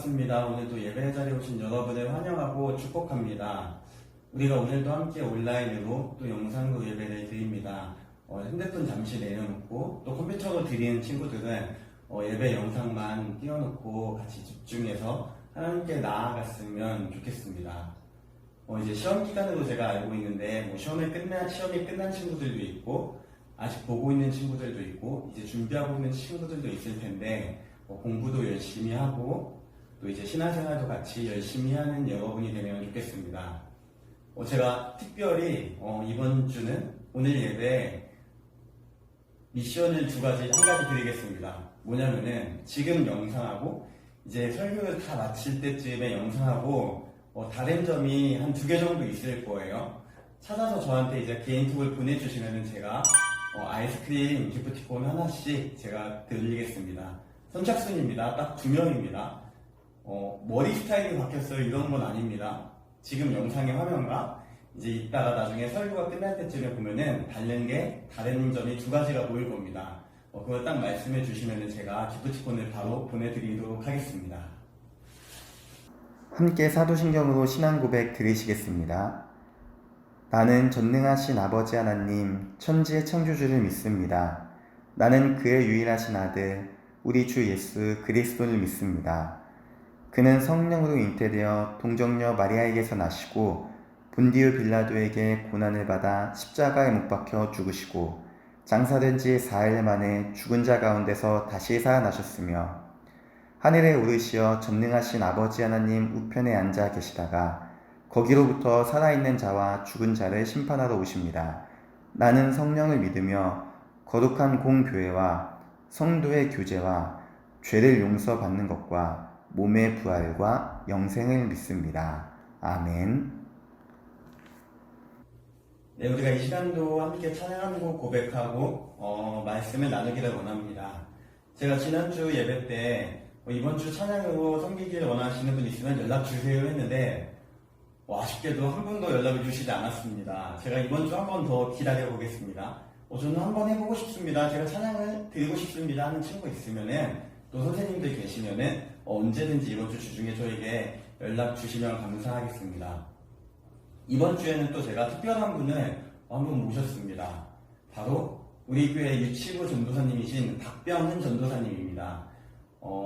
반갑습니다. 오늘도 예배 자리에 오신 여러분을 환영하고 축복합니다. 우리가 오늘도 함께 온라인으로 또 영상으로 예배를 드립니다. 핸드폰 잠시 내려놓고 또 컴퓨터로 드리는 친구들은 예배 영상만 띄워놓고 같이 집중해서 하나님께 나아갔으면 좋겠습니다. 이제 시험 기간으로 제가 알고 있는데 시험이 끝난 친구들도 있고 아직 보고 있는 친구들도 있고 이제 준비하고 있는 친구들도 있을 텐데 공부도 열심히 하고 또 이제 신앙생활도 같이 열심히 하는 여러분이 되면 좋겠습니다. 제가 특별히 이번 주는 오늘 예배 미션을 한 가지 드리겠습니다. 뭐냐면은 지금 영상하고 이제 설교를 다 마칠 때쯤에 영상하고 다른 점이 한 2개 정도 있을 거예요. 찾아서 저한테 이제 개인톡을 보내주시면은 제가 아이스크림 기프티콘 하나씩 제가 드리겠습니다. 선착순입니다. 딱 2명입니다. 머리 스타일이 바뀌었어요. 이런 건 아닙니다. 지금 영상의 화면과 이제 이따가 나중에 설교가 끝날 때쯤에 보면은 다른 점이 2가지가 보일 겁니다. 그걸 딱 말씀해 주시면은 제가 기프티콘을 바로 보내드리도록 하겠습니다. 함께 사도신경으로 신앙 고백 들으시겠습니다. 나는 전능하신 아버지 하나님, 천지의 창조주를 믿습니다. 나는 그의 유일하신 아들, 우리 주 예수 그리스도를 믿습니다. 그는 성령으로 잉태되어 동정녀 마리아에게서 나시고 본디오 빌라도에게 고난을 받아 십자가에 못 박혀 죽으시고 장사된 지 4일 만에 죽은 자 가운데서 다시 살아나셨으며 하늘에 오르시어 전능하신 아버지 하나님 우편에 앉아 계시다가 거기로부터 살아있는 자와 죽은 자를 심판하러 오십니다. 나는 성령을 믿으며 거룩한 공교회와 성도의 교제와 죄를 용서받는 것과 몸의 부활과 영생을 믿습니다. 아멘. 네, 우리가 이 시간도 함께 찬양하고 고백하고 말씀을 나누기를 원합니다. 제가 지난주 예배 때 이번 주 찬양으로 섬기기를 원하시는 분 있으면 연락 주세요 했는데 아쉽게도 한 분도 연락을 주시지 않았습니다. 제가 이번 주 한 번 더 기다려 보겠습니다. 저는 한번 해보고 싶습니다. 제가 찬양을 드리고 싶습니다 하는 친구 있으면은 또 선생님들 계시면은 언제든지 이번 주 주중에 저에게 연락 주시면 감사하겠습니다. 이번 주에는 또 제가 특별한 분을 한 분 모셨습니다. 바로 우리 교회 유치부 전도사님이신 박병은 전도사님입니다.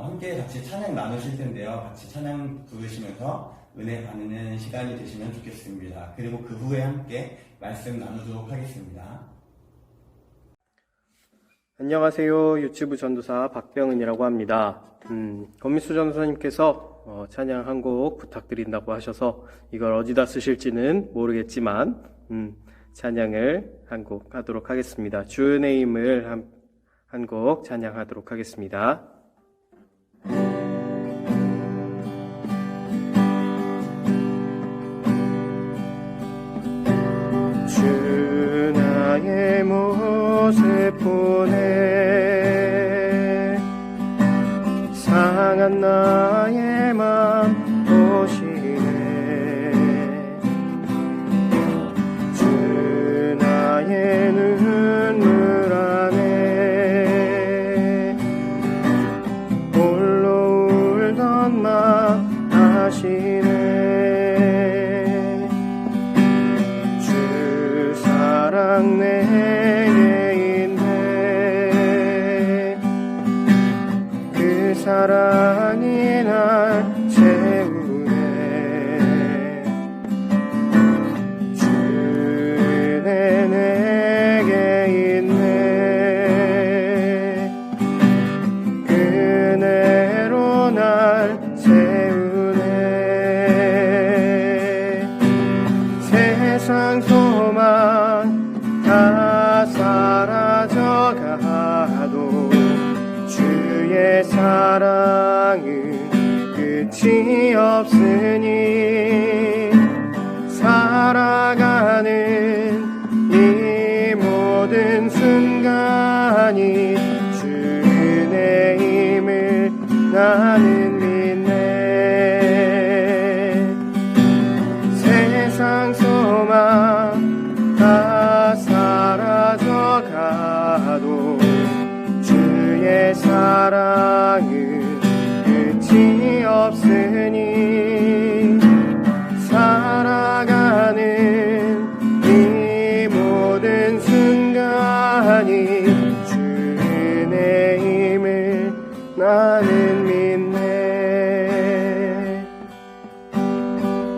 함께 같이 찬양 나누실 텐데요. 같이 찬양 부르시면서 은혜 받는 시간이 되시면 좋겠습니다. 그리고 그 후에 함께 말씀 나누도록 하겠습니다. 안녕하세요. 유치부 전도사 박병은이라고 합니다. 권미수 전도사님께서 찬양 한 곡 부탁드린다고 하셔서 이걸 어디다 쓰실지는 모르겠지만 찬양을 한 곡 하도록 하겠습니다. 주의 힘을 한 곡 찬양하도록 하겠습니다. 주 나의 모습 보내 상한 나의 맘 보시네 주 나의 눈물 안에 홀로 울던 맘 아시네 주 사랑 내게 있네 그 사랑이 날 채우네 주 은혜 내게 있네 그 은혜로 날 채우네 세상 소망 다 사라져가도 주의 사랑은 끝이 없으니 살아가는 이 모든 순간이 주 은혜임을 나는 믿네 세상 소망 다 사라져가도 주의 사랑은 끝이 없으니 살아가는 이 모든 순간이 주의 힘을 나는 믿네.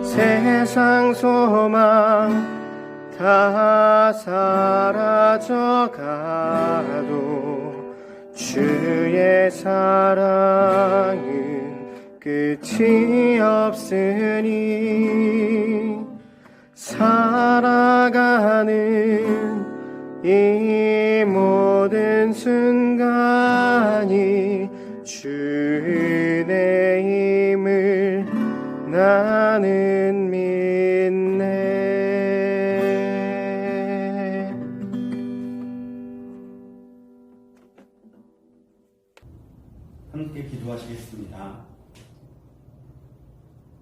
세상 소망 다 사라져가도 주의 사랑은 끝이 없으니 살아가는 이 모든 순간이 주의 힘을 나는 믿네. 함께 기도하시겠습니다.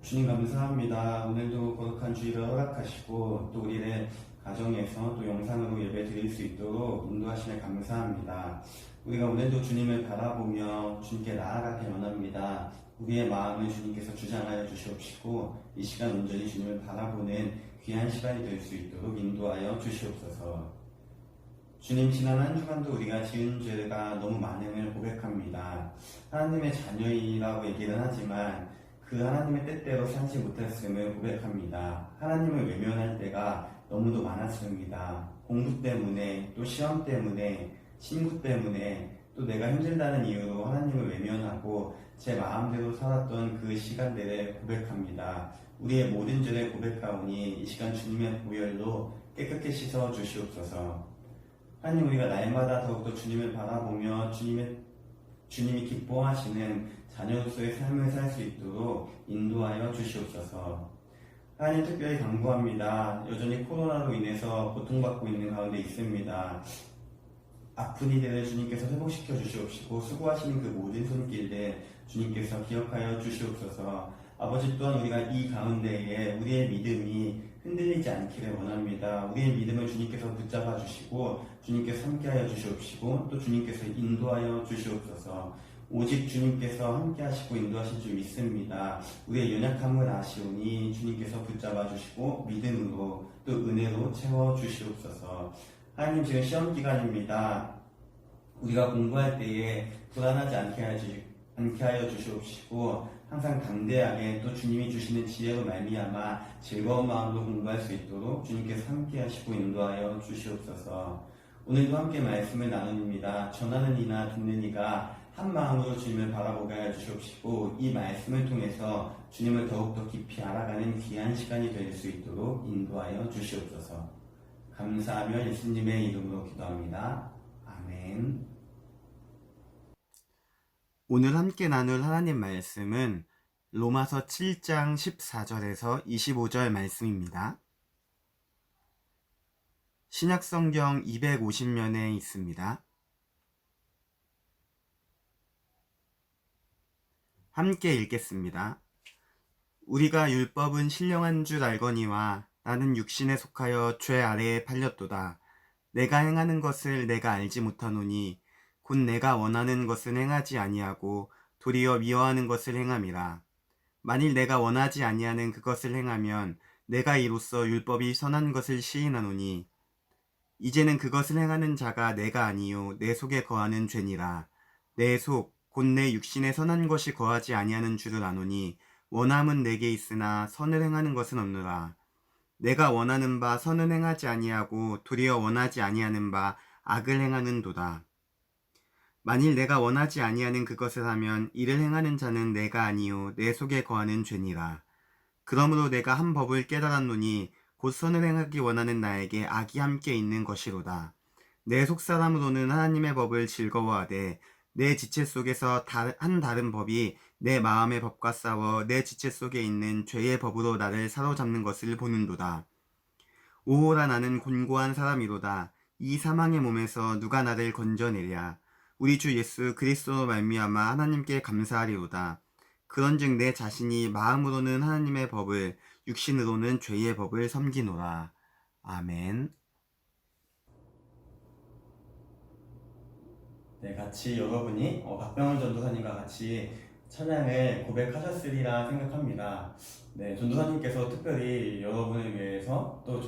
주님 감사합니다. 오늘도 거룩한 주일을 허락하시고 또 우리를 가정에서 또 영상으로 예배 드릴 수 있도록 인도하심에 감사합니다. 우리가 오늘도 주님을 바라보며 주님께 나아가길 원합니다. 우리의 마음을 주님께서 주장하여 주시옵시고 이 시간 온전히 주님을 바라보는 귀한 시간이 될 수 있도록 인도하여 주시옵소서. 주님, 지난 한 주간도 우리가 지은 죄가 너무 많음을 고백합니다. 하나님의 자녀이라고 얘기는 하지만 그 하나님의 뜻대로 살지 못했음을 고백합니다. 하나님을 외면할 때가 너무도 많았습니다. 공부 때문에, 또 시험 때문에, 친구 때문에, 또 내가 힘들다는 이유로 하나님을 외면하고 제 마음대로 살았던 그 시간들을 고백합니다. 우리의 모든 죄를 고백하오니 이 시간 주님의 보혈로 깨끗게 씻어 주시옵소서. 하나님, 우리가 날마다 더욱더 주님을 바라보며 주님이 기뻐하시는 자녀로서의 삶을 살 수 있도록 인도하여 주시옵소서. 하나님, 특별히 간구합니다. 여전히 코로나로 인해서 고통받고 있는 가운데 있습니다. 아픈 이들을 주님께서 회복시켜 주시옵시고 수고하시는 그 모든 손길들 주님께서 기억하여 주시옵소서. 아버지, 또한 우리가 이 가운데에 우리의 믿음이 흔들리지 않기를 원합니다. 우리의 믿음을 주님께서 붙잡아 주시고 주님께서 함께하여 주시옵시고 또 주님께서 인도하여 주시옵소서. 오직 주님께서 함께하시고 인도하실 줄 믿습니다. 우리의 연약함을 아시오니 주님께서 붙잡아 주시고 믿음으로 또 은혜로 채워 주시옵소서. 하나님, 지금 시험 기간입니다. 우리가 공부할 때에 불안하지 않게 하여 주시옵시고 항상 담대하게 또 주님이 주시는 지혜로 말미암아 즐거운 마음으로 공부할 수 있도록 주님께서 함께 하시고 인도하여 주시옵소서. 오늘도 함께 말씀을 나눕니다. 전하는 이나 듣는 이가 한 마음으로 주님을 바라보게 하여 주시옵시고 이 말씀을 통해서 주님을 더욱더 깊이 알아가는 귀한 시간이 될 수 있도록 인도하여 주시옵소서. 감사하며 예수님의 이름으로 기도합니다. 아멘. 오늘 함께 나눌 하나님 말씀은 로마서 7장 14절에서 25절 말씀입니다. 신약성경 250면에 있습니다. 함께 읽겠습니다. 우리가 율법은 신령한 줄 알거니와 나는 육신에 속하여 죄 아래에 팔렸도다. 내가 행하는 것을 내가 알지 못하노니 곧 내가 원하는 것을 행하지 아니하고 도리어 미워하는 것을 행함이라. 만일 내가 원하지 아니하는 그것을 행하면 내가 이로써 율법이 선한 것을 시인하노니 이제는 그것을 행하는 자가 내가 아니요 내 속에 거하는 죄니라. 내 속 곧 내 육신에 선한 것이 거하지 아니하는 줄을 아노니 원함은 내게 있으나 선을 행하는 것은 없노라. 내가 원하는 바 선을 행하지 아니하고 도리어 원하지 아니하는 바 악을 행하는도다. 만일 내가 원하지 아니하는 그것을 하면 이를 행하는 자는 내가 아니요 내 속에 거하는 죄니라. 그러므로 내가 한 법을 깨달았노니 곧 선을 행하기 원하는 나에게 악이 함께 있는 것이로다. 내 속사람으로는 하나님의 법을 즐거워하되 내 지체 속에서 한 다른 법이 내 마음의 법과 싸워 내 지체 속에 있는 죄의 법으로 나를 사로잡는 것을 보는도다. 오호라, 나는 곤고한 사람이로다. 이 사망의 몸에서 누가 나를 건져내랴. 우리 주 예수 그리스도로 말미암아 하나님께 감사하리로다. 그런즉 내 자신이 마음으로는 하나님의 법을 육신으로는 죄의 법을 섬기노라. 아멘. 네, 같이 여러분이 박병원 전도사님과 같이 찬양을 고백하셨으리라 생각합니다. 네, 전도사님께서 특별히 여러분을 위해서 또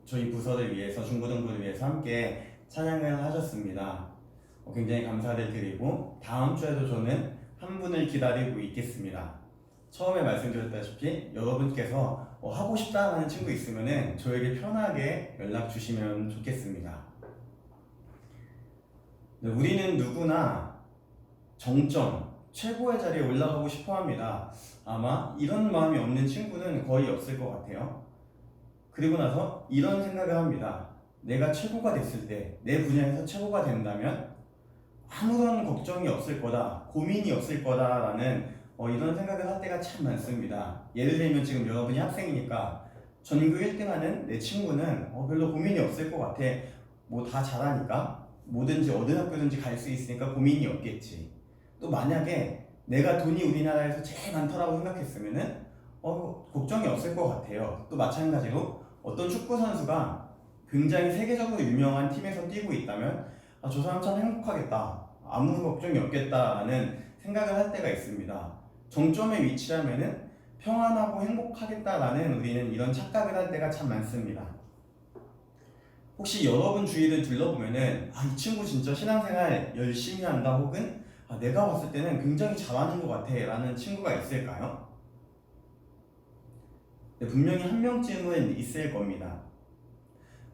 저희 부서를 위해서 중고등부를 위해서 함께 찬양을 하셨습니다. 굉장히 감사를 드리고 다음 주에도 저는 한 분을 기다리고 있겠습니다. 처음에 말씀드렸다시피 여러분께서 하고 싶다라는 친구 있으면은 저에게 편하게 연락 주시면 좋겠습니다. 네, 우리는 누구나 정점, 최고의 자리에 올라가고 싶어 합니다. 아마 이런 마음이 없는 친구는 거의 없을 것 같아요. 그리고 나서 이런 생각을 합니다. 내가 최고가 됐을 때, 내 분야에서 최고가 된다면 아무런 걱정이 없을 거다, 고민이 없을 거다라는 이런 생각을 할 때가 참 많습니다. 예를 들면 지금 여러분이 학생이니까 전교 1등하는 내 친구는 별로 고민이 없을 것 같아. 뭐 다 잘하니까 뭐든지 어느 학교든지 갈 수 있으니까 고민이 없겠지. 또 만약에 내가 돈이 우리나라에서 제일 많다라고 생각했으면은 걱정이 없을 것 같아요. 또 마찬가지로 어떤 축구 선수가 굉장히 세계적으로 유명한 팀에서 뛰고 있다면 저 사람 참 행복하겠다, 아무 걱정이 없겠다라는 생각을 할 때가 있습니다. 정점에 위치하면은 평안하고 행복하겠다라는 우리는 이런 착각을 할 때가 참 많습니다. 혹시 여러분 주위를 둘러보면은 이 친구 진짜 신앙생활 열심히 한다, 혹은 내가 봤을 때는 굉장히 잘하는 것 같아 라는 친구가 있을까요? 네, 분명히 한 명쯤은 있을 겁니다.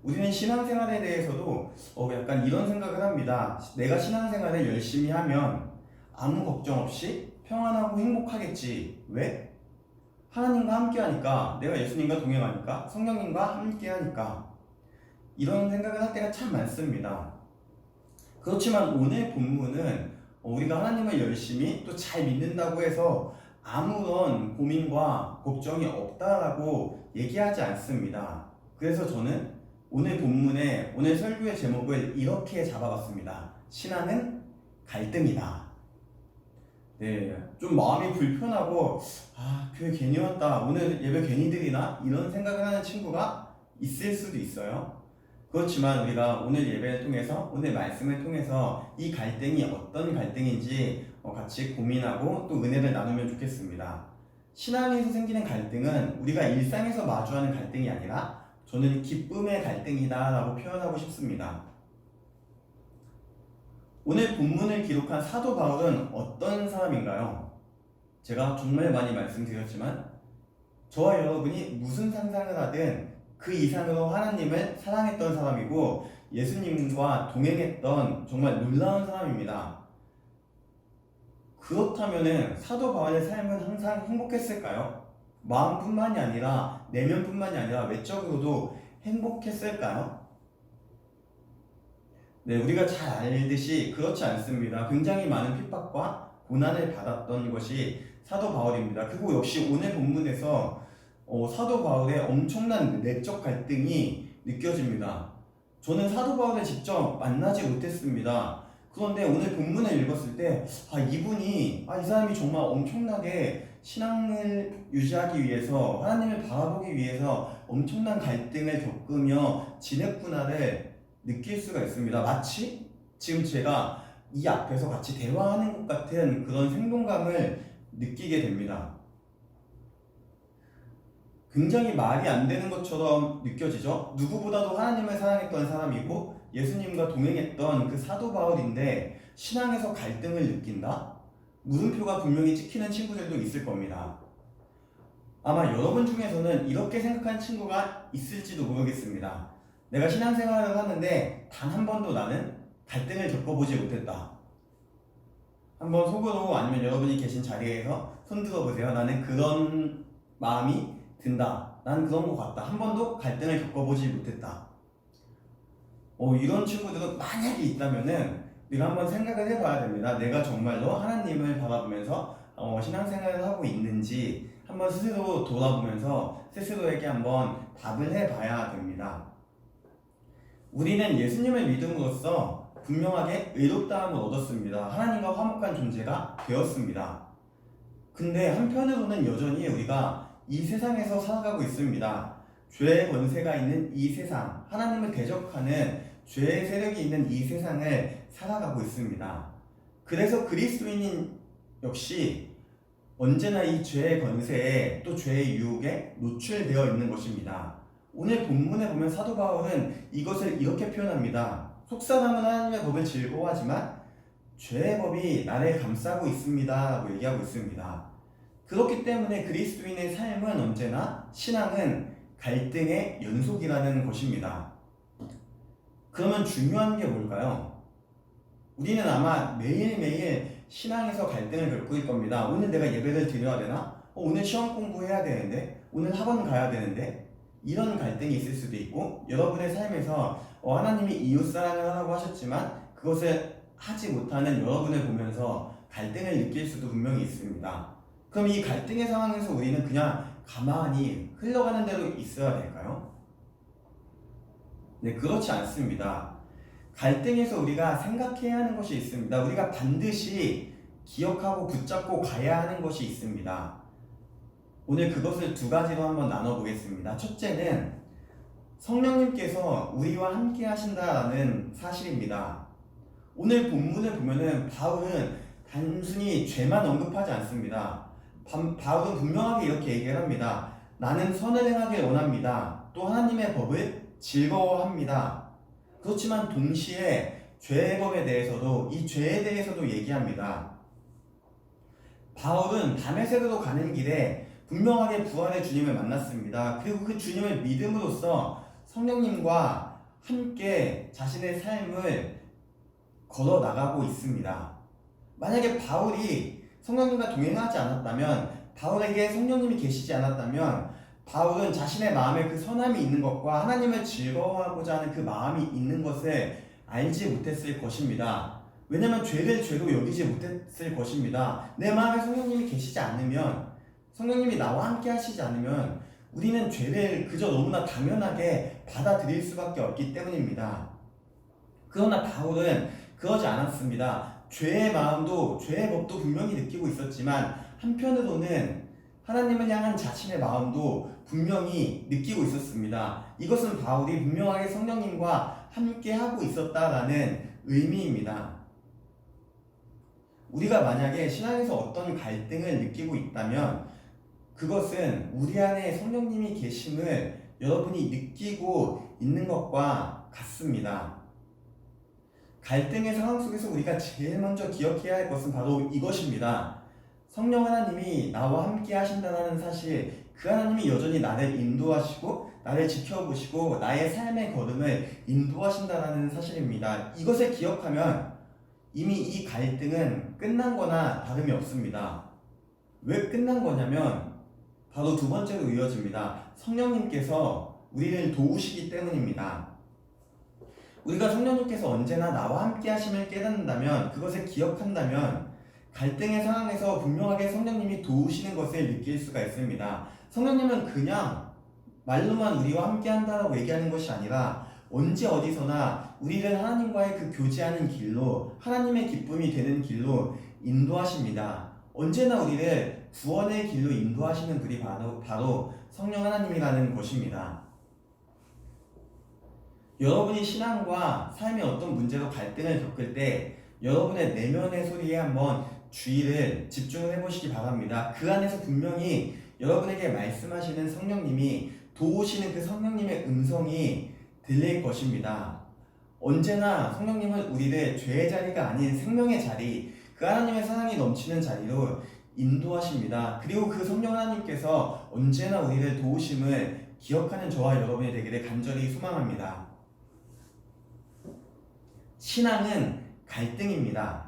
우리는 신앙생활에 대해서도 약간 이런 생각을 합니다. 내가 신앙생활을 열심히 하면 아무 걱정 없이 평안하고 행복하겠지. 왜? 하나님과 함께 하니까, 내가 예수님과 동행하니까, 성령님과 함께 하니까. 이런 생각을 할 때가 참 많습니다. 그렇지만 오늘 본문은 우리가 하나님을 열심히 또 잘 믿는다고 해서 아무런 고민과 걱정이 없다라고 얘기하지 않습니다. 그래서 저는 오늘 본문의 오늘 설교의 제목을 이렇게 잡아봤습니다. 신앙은 갈등이다. 네, 좀 마음이 불편하고 교회 괜히 왔다, 오늘 예배 괜히 드리나? 이런 생각을 하는 친구가 있을 수도 있어요. 그렇지만 우리가 오늘 예배를 통해서, 오늘 말씀을 통해서 이 갈등이 어떤 갈등인지 같이 고민하고 또 은혜를 나누면 좋겠습니다. 신앙에서 생기는 갈등은 우리가 일상에서 마주하는 갈등이 아니라 저는 기쁨의 갈등이다 라고 표현하고 싶습니다. 오늘 본문을 기록한 사도 바울은 어떤 사람인가요? 제가 정말 많이 말씀드렸지만 저와 여러분이 무슨 상상을 하든 그 이상으로 하나님을 사랑했던 사람이고 예수님과 동행했던 정말 놀라운 사람입니다. 그렇다면 사도 바울의 삶은 항상 행복했을까요? 마음뿐만이 아니라 내면뿐만이 아니라 외적으로도 행복했을까요? 네, 우리가 잘 알듯이 그렇지 않습니다. 굉장히 많은 핍박과 고난을 받았던 것이 사도 바울입니다. 그리고 역시 오늘 본문에서 사도 바울의 엄청난 내적 갈등이 느껴집니다. 저는 사도 바울을 직접 만나지 못했습니다. 그런데 오늘 본문을 읽었을 때 이분이 이 사람이 정말 엄청나게 신앙을 유지하기 위해서, 하나님을 바라보기 위해서 엄청난 갈등을 겪으며 지냈구나를 느낄 수가 있습니다. 마치 지금 제가 이 앞에서 같이 대화하는 것 같은 그런 생동감을 느끼게 됩니다. 굉장히 말이 안 되는 것처럼 느껴지죠? 누구보다도 하나님을 사랑했던 사람이고 예수님과 동행했던 그 사도 바울인데 신앙에서 갈등을 느낀다? 물음표가 분명히 찍히는 친구들도 있을 겁니다. 아마 여러분 중에서는 이렇게 생각하는 친구가 있을지도 모르겠습니다. 내가 신앙생활을 하는데 단 한 번도 나는 갈등을 겪어보지 못했다. 한번 속으로, 아니면 여러분이 계신 자리에서 손 들어보세요. 나는 그런 마음이 든다. 난 그런 것 같다. 한 번도 갈등을 겪어보지 못했다. 이런 친구들은 만약에 있다면은 우리가 한번 생각을 해봐야 됩니다. 내가 정말로 하나님을 바라보면서 신앙생활을 하고 있는지 한번 스스로 돌아보면서 스스로에게 한번 답을 해봐야 됩니다. 우리는 예수님을 믿음으로써 분명하게 의롭다함을 얻었습니다. 하나님과 화목한 존재가 되었습니다. 근데 한편으로는 여전히 우리가 이 세상에서 살아가고 있습니다. 죄의 권세가 있는 이 세상, 하나님을 대적하는 죄의 세력이 있는 이 세상을 살아가고 있습니다. 그래서 그리스도인인 역시 언제나 이 죄의 권세에 또 죄의 유혹에 노출되어 있는 것입니다. 오늘 본문에 보면 사도 바울은 이것을 이렇게 표현합니다. 속사람은 하나님의 법을 즐거워하지만 죄의 법이 나를 감싸고 있습니다 라고 얘기하고 있습니다. 그렇기 때문에 그리스도인의 삶은 언제나 신앙은 갈등의 연속이라는 것입니다. 그러면 중요한 게 뭘까요? 우리는 아마 매일매일 신앙에서 갈등을 겪고 있을 겁니다. 오늘 내가 예배를 드려야 되나? 오늘 시험 공부해야 되는데? 오늘 학원 가야 되는데? 이런 갈등이 있을 수도 있고, 여러분의 삶에서 하나님이 이웃사랑을 하라고 하셨지만 그것을 하지 못하는 여러분을 보면서 갈등을 느낄 수도 분명히 있습니다. 그럼 이 갈등의 상황에서 우리는 그냥 가만히 흘러가는 대로 있어야 될까요? 네, 그렇지 않습니다. 갈등에서 우리가 생각해야 하는 것이 있습니다. 우리가 반드시 기억하고 붙잡고 가야 하는 것이 있습니다. 오늘 그것을 두 가지로 한번 나눠보겠습니다. 첫째는 성령님께서 우리와 함께 하신다라는 사실입니다. 오늘 본문을 보면은 바울은 단순히 죄만 언급하지 않습니다. 바울은 분명하게 이렇게 얘기를 합니다. 나는 선을 행하길 원합니다. 또 하나님의 법을 즐거워합니다. 그렇지만 동시에 죄의 법에 대해서도 이 죄에 대해서도 얘기합니다. 바울은 다메섹으로 가는 길에 분명하게 부활의 주님을 만났습니다. 그리고 그 주님을 믿음으로써 성령님과 함께 자신의 삶을 걸어 나가고 있습니다. 만약에 바울이 성령님과 동행하지 않았다면, 바울에게 성령님이 계시지 않았다면 바울은 자신의 마음에 그 선함이 있는 것과 하나님을 즐거워하고자 하는 그 마음이 있는 것을 알지 못했을 것입니다. 왜냐하면 죄를 죄로 여기지 못했을 것입니다. 내 마음에 성령님이 계시지 않으면, 성령님이 나와 함께 하시지 않으면 우리는 죄를 그저 너무나 당연하게 받아들일 수밖에 없기 때문입니다. 그러나 바울은 그러지 않았습니다. 죄의 마음도 죄의 법도 분명히 느끼고 있었지만 한편으로는 하나님을 향한 자신의 마음도 분명히 느끼고 있었습니다. 이것은 바울이 분명하게 성령님과 함께 하고 있었다라는 의미입니다. 우리가 만약에 신앙에서 어떤 갈등을 느끼고 있다면 그것은 우리 안에 성령님이 계심을 여러분이 느끼고 있는 것과 같습니다. 갈등의 상황 속에서 우리가 제일 먼저 기억해야 할 것은 바로 이것입니다. 성령 하나님이 나와 함께 하신다는 사실, 그 하나님이 여전히 나를 인도하시고 나를 지켜보시고 나의 삶의 걸음을 인도하신다는 사실입니다. 이것을 기억하면 이미 이 갈등은 끝난 거나 다름이 없습니다. 왜 끝난 거냐면 바로 두 번째로 이어집니다. 성령님께서 우리를 도우시기 때문입니다. 우리가 성령님께서 언제나 나와 함께 하심을 깨닫는다면, 그것을 기억한다면 갈등의 상황에서 분명하게 성령님이 도우시는 것을 느낄 수가 있습니다. 성령님은 그냥 말로만 우리와 함께 한다라고 얘기하는 것이 아니라 언제 어디서나 우리를 하나님과의 그 교제하는 길로, 하나님의 기쁨이 되는 길로 인도하십니다. 언제나 우리를 구원의 길로 인도하시는 분이 바로 성령 하나님이라는 것입니다. 여러분이 신앙과 삶의 어떤 문제로 갈등을 겪을 때 여러분의 내면의 소리에 한번 주의를 집중을 해보시기 바랍니다. 그 안에서 분명히 여러분에게 말씀하시는 성령님이, 도우시는 그 성령님의 음성이 들릴 것입니다. 언제나 성령님은 우리를 죄의 자리가 아닌 생명의 자리, 그 하나님의 사랑이 넘치는 자리로 인도하십니다. 그리고 그 성령 하나님께서 언제나 우리를 도우심을 기억하는 저와 여러분이 되기를 간절히 소망합니다. 신앙은 갈등입니다.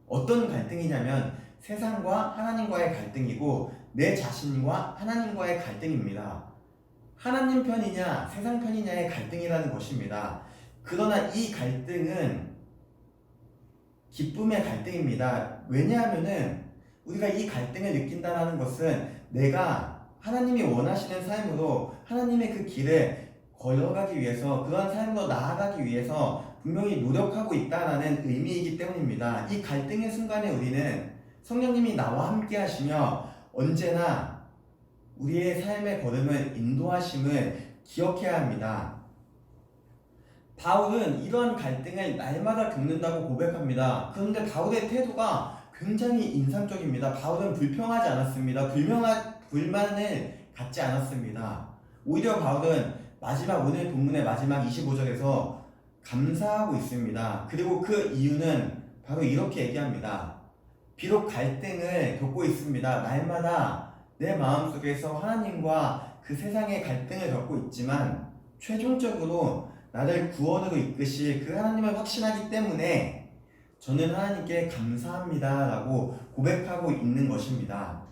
어떤 갈등이냐면 세상과 하나님과의 갈등이고 내 자신과 하나님과의 갈등입니다. 하나님 편이냐 세상 편이냐의 갈등이라는 것입니다. 그러나 이 갈등은 기쁨의 갈등입니다. 왜냐하면은 우리가 이 갈등을 느낀다는 것은 내가 하나님이 원하시는 삶으로 하나님의 그 길을 걸어가기 위해서, 그러한 삶으로 나아가기 위해서 분명히 노력하고 있다는 의미이기 때문입니다. 이 갈등의 순간에 우리는 성령님이 나와 함께 하시며 언제나 우리의 삶의 걸음을 인도하심을 기억해야 합니다. 바울은 이러한 갈등을 날마다 겪는다고 고백합니다. 그런데 바울의 태도가 굉장히 인상적입니다. 바울은 불평하지 않았습니다. 불만을 갖지 않았습니다. 오히려 바울은 오늘 본문의 마지막 25절에서 감사하고 있습니다. 그리고 그 이유는 바로 이렇게 얘기합니다. 비록 갈등을 겪고 있습니다. 날마다 내 마음속에서 하나님과 그 세상의 갈등을 겪고 있지만 최종적으로 나를 구원으로 이끄실 그 하나님을 확신하기 때문에 저는 하나님께 감사합니다 라고 고백하고 있는 것입니다.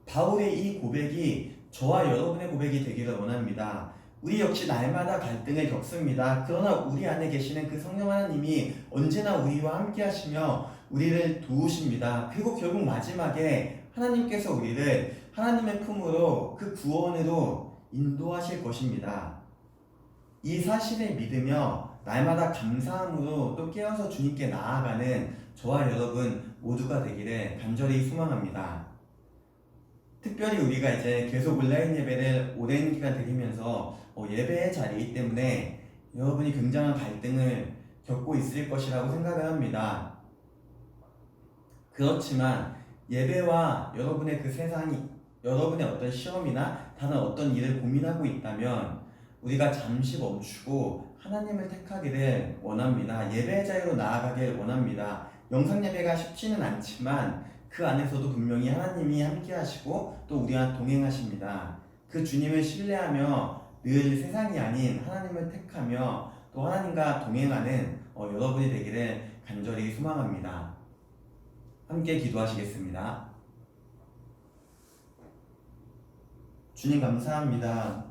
바울의 이 고백이 저와 여러분의 고백이 되기를 원합니다. 우리 역시 날마다 갈등을 겪습니다. 그러나 우리 안에 계시는 그 성령 하나님이 언제나 우리와 함께 하시며 우리를 도우십니다. 그리고 결국 마지막에 하나님께서 우리를 하나님의 품으로 그 구원으로 인도하실 것입니다. 이 사실을 믿으며 날마다 감사함으로 또 깨어서 주님께 나아가는 저와 여러분 모두가 되기를 간절히 소망합니다. 특별히 우리가 이제 계속 온라인 예배를 오랜 기간 드리면서 예배의 자리이기 때문에 여러분이 굉장한 갈등을 겪고 있을 것이라고 생각을 합니다. 그렇지만 예배와 여러분의 그 세상이 여러분의 어떤 시험이나 다른 어떤 일을 고민하고 있다면 우리가 잠시 멈추고 하나님을 택하기를 원합니다. 예배의 자리로 나아가길 원합니다. 영상 예배가 쉽지는 않지만 그 안에서도 분명히 하나님이 함께 하시고 또 우리와 동행하십니다. 그 주님을 신뢰하며 늘 세상이 아닌 하나님을 택하며 또 하나님과 동행하는 여러분이 되기를 간절히 소망합니다. 함께 기도하시겠습니다. 주님 감사합니다.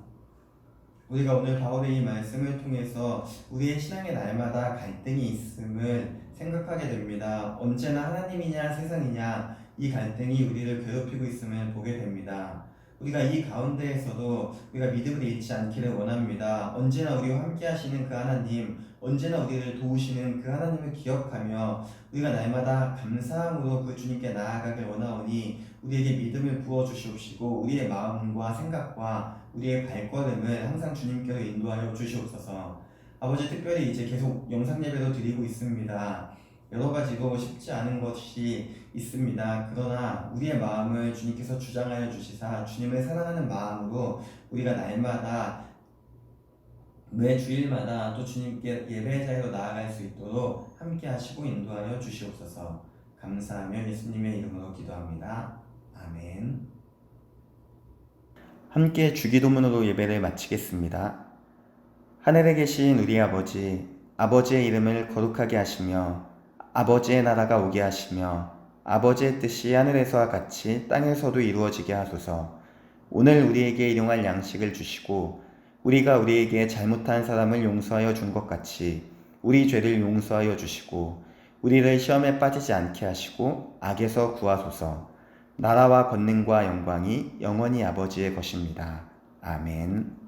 우리가 오늘 바울의 이 말씀을 통해서 우리의 신앙의 날마다 갈등이 있음을 생각하게 됩니다. 언제나 하나님이냐 세상이냐 이 갈등이 우리를 괴롭히고 있음을 보게 됩니다. 우리가 이 가운데에서도 우리가 믿음을 잃지 않기를 원합니다. 언제나 우리와 함께 하시는 그 하나님, 언제나 우리를 도우시는 그 하나님을 기억하며 우리가 날마다 감사함으로 그 주님께 나아가길 원하오니 우리에게 믿음을 부어주시옵시고 우리의 마음과 생각과 우리의 발걸음을 항상 주님께로 인도하여 주시옵소서. 아버지, 특별히 이제 계속 영상 예배도 드리고 있습니다. 여러 가지로 쉽지 않은 것이 있습니다. 그러나 우리의 마음을 주님께서 주장하여 주시사 주님을 사랑하는 마음으로 우리가 날마다 매 주일마다 또 주님께 예배의 자리로 나아갈 수 있도록 함께 하시고 인도하여 주시옵소서. 감사하며 예수님의 이름으로 기도합니다. 아멘. 함께 주기도문으로 예배를 마치겠습니다. 하늘에 계신 우리 아버지, 아버지의 이름을 거룩하게 하시며 아버지의 나라가 오게 하시며 아버지의 뜻이 하늘에서와 같이 땅에서도 이루어지게 하소서. 오늘 우리에게 일용할 양식을 주시고 우리가 우리에게 잘못한 사람을 용서하여 준 것 같이 우리 죄를 용서하여 주시고 우리를 시험에 빠지지 않게 하시고 악에서 구하소서. 나라와 권능과 영광이 영원히 아버지의 것입니다. 아멘.